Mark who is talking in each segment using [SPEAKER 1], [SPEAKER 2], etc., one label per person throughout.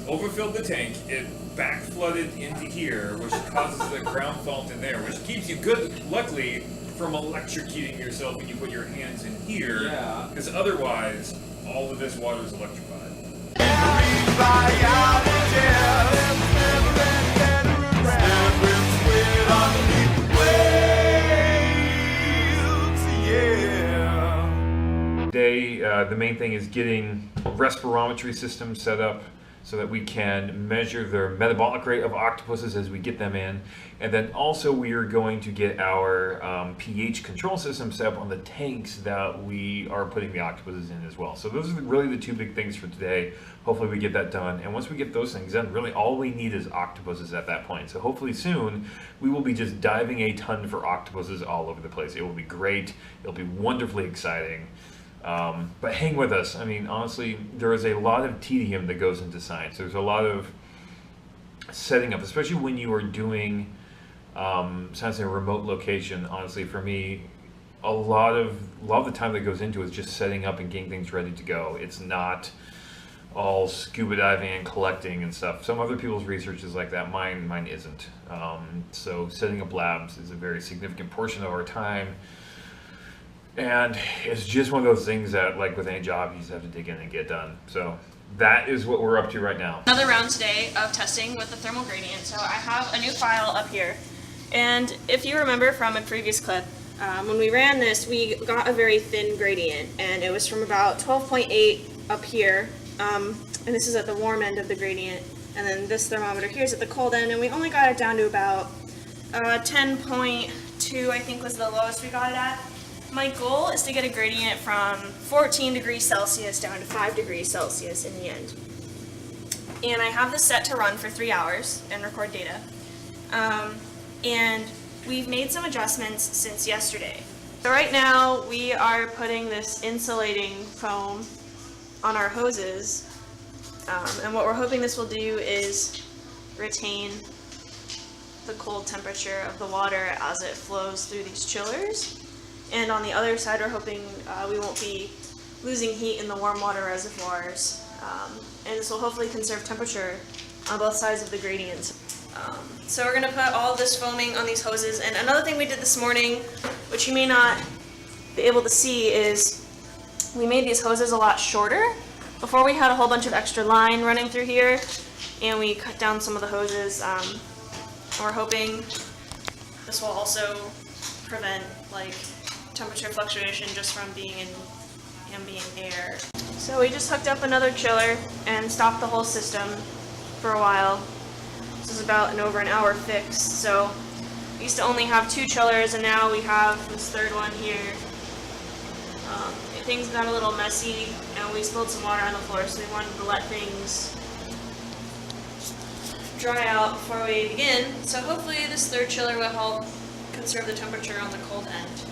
[SPEAKER 1] overfilled the tank, it back flooded into here, which causes the ground fault in there, which keeps you good, luckily, from electrocuting yourself when you put your hands in here.
[SPEAKER 2] Yeah.
[SPEAKER 1] Because otherwise, all of this water is electrified. Today, the main thing is getting respirometry systems set up so that we can measure their metabolic rate of octopuses as we get them in. And then also we are going to get our pH control system set up on the tanks that we are putting the octopuses in as well. So those are really the two big things for today. Hopefully we get that done. And once we get those things done, really all we need is octopuses at that point. So hopefully soon we will be just diving a ton for octopuses all over the place. It will be great. It'll be wonderfully exciting. But hang with us. I mean, honestly, there is a lot of tedium that goes into science. There's a lot of setting up, especially when you are doing science in a remote location. Honestly, for me, a lot of the time that goes into it is just setting up and getting things ready to go. It's not all scuba diving and collecting and stuff. Some other people's research is like that. Mine isn't. So setting up labs is a very significant portion of our time. And it's just one of those things that, like with any job, you just have to dig in and get done. So that is what we're up to right now.
[SPEAKER 3] Another round today of testing with the thermal gradient. So I have a new file up here. And if you remember from a previous clip, when we ran this, we got a very thin gradient. And it was from about 12.8 up here. And this is at the warm end of the gradient. And then this thermometer here is at the cold end. And we only got it down to about 10.2, I think was the lowest we got it at. My goal is to get a gradient from 14 degrees Celsius down to 5 degrees Celsius in the end. And I have this set to run for 3 hours and record data. And we've made some adjustments since yesterday. So right now we are putting this insulating foam on our hoses. And what we're hoping this will do is retain the cold temperature of the water as it flows through these chillers. And on the other side, we're hoping we won't be losing heat in the warm water reservoirs. And this will hopefully conserve temperature on both sides of the gradients. So we're going to put all of this foaming on these hoses. And another thing we did this morning, which you may not be able to see, is we made these hoses a lot shorter. Before we had a whole bunch of extra line running through here, and we cut down some of the hoses. And we're hoping this will also prevent temperature fluctuation just from being in ambient air. So we just hooked up another chiller and stopped the whole system for a while. This is about over an hour fix. So we used to only have 2 chillers and now we have this third one here. Things got a little messy and we spilled some water on the floor, so we wanted to let things dry out before we begin. So hopefully this third chiller will help conserve the temperature on the cold end.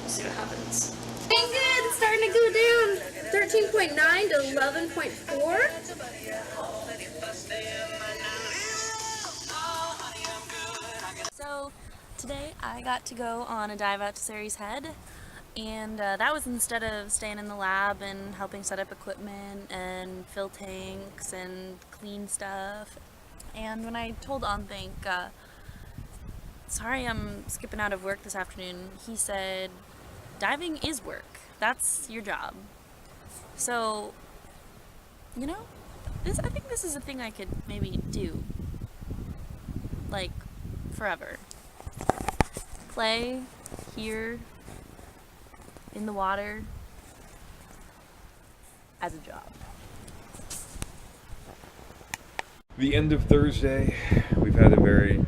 [SPEAKER 3] We'll see what happens.
[SPEAKER 4] Pretty good. It's starting to go down. 13.9 to 11.4.
[SPEAKER 5] So today I got to go on a dive out to Surrey's Head, and that was instead of staying in the lab and helping set up equipment and fill tanks and clean stuff. And when I told Onthank, sorry I'm skipping out of work this afternoon, he said, diving is work. That's your job. So, you know, I think this is a thing I could maybe do, like, forever. Play here in the water as a job.
[SPEAKER 1] The end of Thursday, we've had a very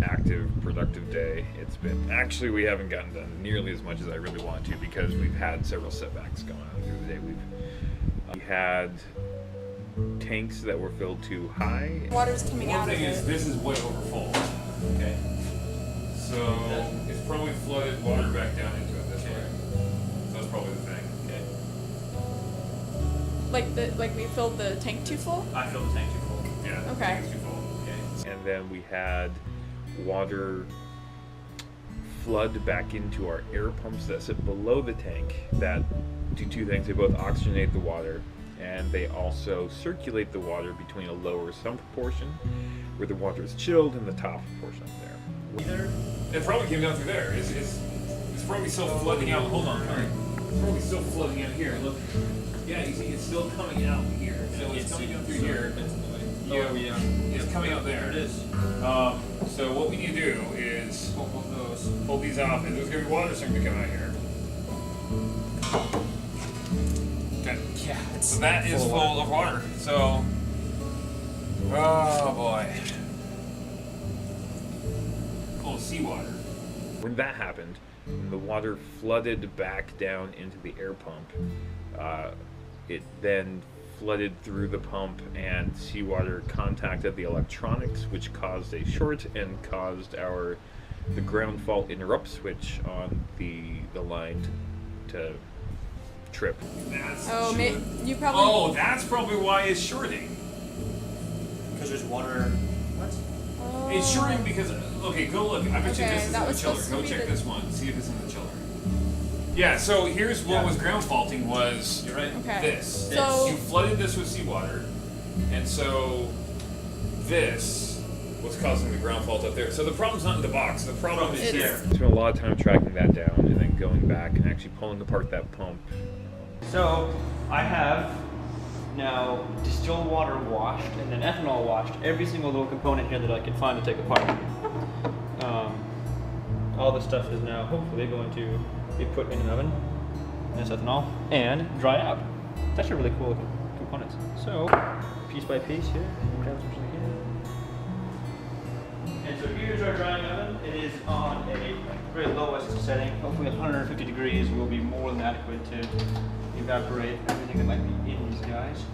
[SPEAKER 1] active, productive day. It's been, actually we haven't gotten done nearly as much as I really want to because we've had several setbacks going on through the day. We had tanks that were filled too high.
[SPEAKER 4] Water's coming out of it.
[SPEAKER 1] One thing is, this is way overfull. Okay. So it's probably flooded water back down into it this way. So that's probably the thing. Okay.
[SPEAKER 4] Like we filled the tank too full?
[SPEAKER 1] I filled the tank too full. Yeah.
[SPEAKER 4] Okay.
[SPEAKER 1] The tank's too full. Okay. And then we had water flood back into our air pumps that sit below the tank that do two things. They both oxygenate the water and they also circulate the water between a lower sump portion, where the water is chilled, and the top portion there. It probably came down through there. It's probably still flooding out. Hold on, sorry. It's probably still flooding out here. Look. Yeah, you see, it's still coming out here. So it's coming down through here.
[SPEAKER 2] Oh, yeah.
[SPEAKER 1] It's coming out there.
[SPEAKER 2] There it is.
[SPEAKER 1] So what we need to do is hold these off, and there's going to be water starting to come out here. Okay.
[SPEAKER 2] Yeah, it's
[SPEAKER 1] So that is full of water. So, oh boy. Full of seawater. When that happened, when the water flooded back down into the air pump, it then flooded through the pump, and seawater contacted the electronics, which caused a short and caused the ground fault interrupt switch on the line to trip.
[SPEAKER 4] You probably.
[SPEAKER 1] Oh, that's probably why it's shorting.
[SPEAKER 2] Because there's water. What?
[SPEAKER 4] Oh.
[SPEAKER 1] It's shorting because, okay, go look. I bet you
[SPEAKER 4] Okay,
[SPEAKER 1] this is
[SPEAKER 4] that
[SPEAKER 1] in the
[SPEAKER 4] was
[SPEAKER 1] chiller.
[SPEAKER 4] supposed to
[SPEAKER 1] Go
[SPEAKER 4] be
[SPEAKER 1] check
[SPEAKER 4] the-
[SPEAKER 1] this one. See if it's in the chiller. Yeah, so here's what was ground faulting was
[SPEAKER 2] You're right.
[SPEAKER 4] Okay.
[SPEAKER 1] this.
[SPEAKER 4] So-
[SPEAKER 1] You flooded this with seawater, and so this was causing the ground fault up there. So the problem's not in the box. The problem is
[SPEAKER 4] It's-
[SPEAKER 1] here. Spent a lot of time tracking that down, and then going back and actually pulling apart that pump.
[SPEAKER 6] So I have now distilled water washed and then ethanol washed every single little component here that I can find to take apart. All this stuff is now hopefully going to be put in an oven, this ethanol, and dry out. It's actually really cool looking components. So piece by piece here, grab some here. And so here's our drying oven. It is on a very lowest setting. Hopefully 150 degrees will be more than adequate to evaporate everything that might be in these guys.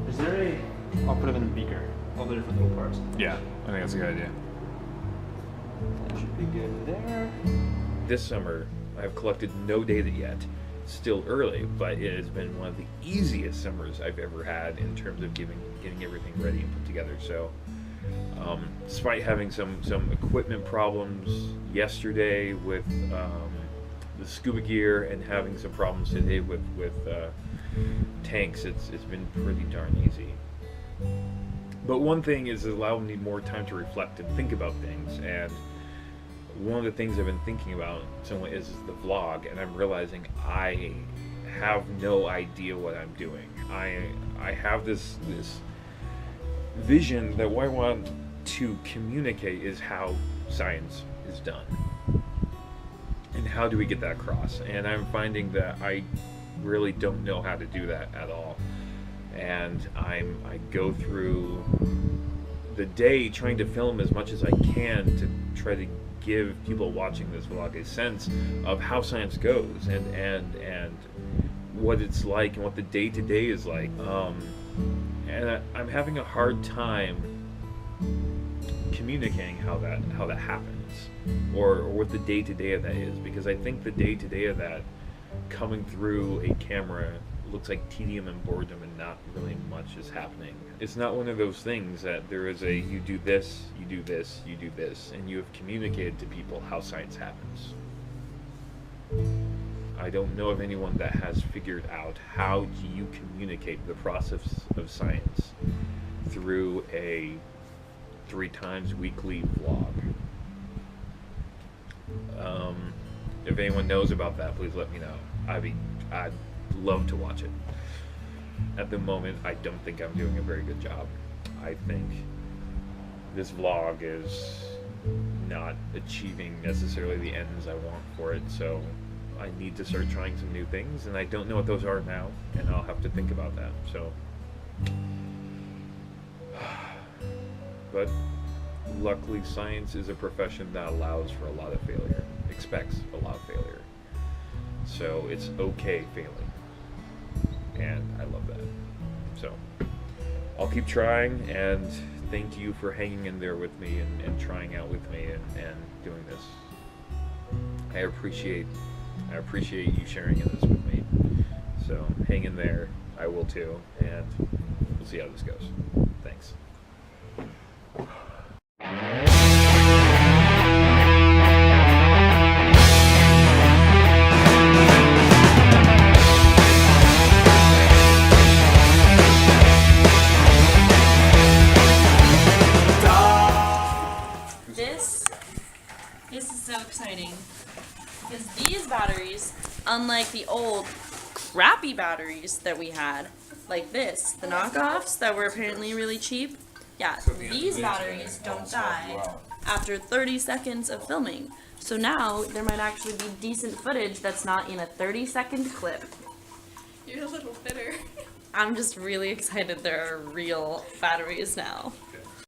[SPEAKER 6] Is there a... I'll put them in a beaker, all the different little parts.
[SPEAKER 1] Yeah, I think that's a good idea.
[SPEAKER 6] That should be good there.
[SPEAKER 1] This summer, I've collected no data yet. Still early, but it has been one of the easiest summers I've ever had in terms of getting everything ready and put together. So, despite having some equipment problems yesterday with the scuba gear and having some problems today with tanks, it's been pretty darn easy. But one thing is it allowed me more time to reflect and think about things, and one of the things I've been thinking about somewhat is the vlog, and I'm realizing I have no idea what I'm doing. I have this vision that what I want to communicate is how science is done. And how do we get that across? And I'm finding that I really don't know how to do that at all. And I go through the day trying to film as much as I can to try to give people watching this vlog a sense of how science goes and what it's like and what the day-to-day is like. And I'm having a hard time communicating how that happens, or what the day-to-day of that is, because I think the day-to-day of that coming through a camera looks like tedium and boredom and not really much is happening. It's not one of those things that there is a you do this, you do this, you do this, and you have communicated to people how science happens. I don't know of anyone that has figured out how do you communicate the process of science through a 3 times weekly vlog. If anyone knows about that, please let me know. I'd love to watch it. At the moment, I don't think I'm doing a very good job. I think this vlog is not achieving necessarily the ends I want for it, so I need to start trying some new things, and I don't know what those are now, and I'll have to think about that. So, but luckily science is a profession that allows for a lot of failure, expects a lot of failure. So it's okay failing, and I love that. So I'll keep trying, and thank you for hanging in there with me and trying out with me and doing this. I appreciate you sharing in this with me. So hang in there, I will too, and we'll see how this goes. Thanks.
[SPEAKER 5] Because these batteries, unlike the old crappy batteries that we had, like this, the knockoffs that were apparently really cheap, yeah, these batteries don't die after 30 seconds of filming. So now there might actually be decent footage that's not in a 30-second clip.
[SPEAKER 3] You're a little bitter.
[SPEAKER 5] I'm just really excited there are real batteries now.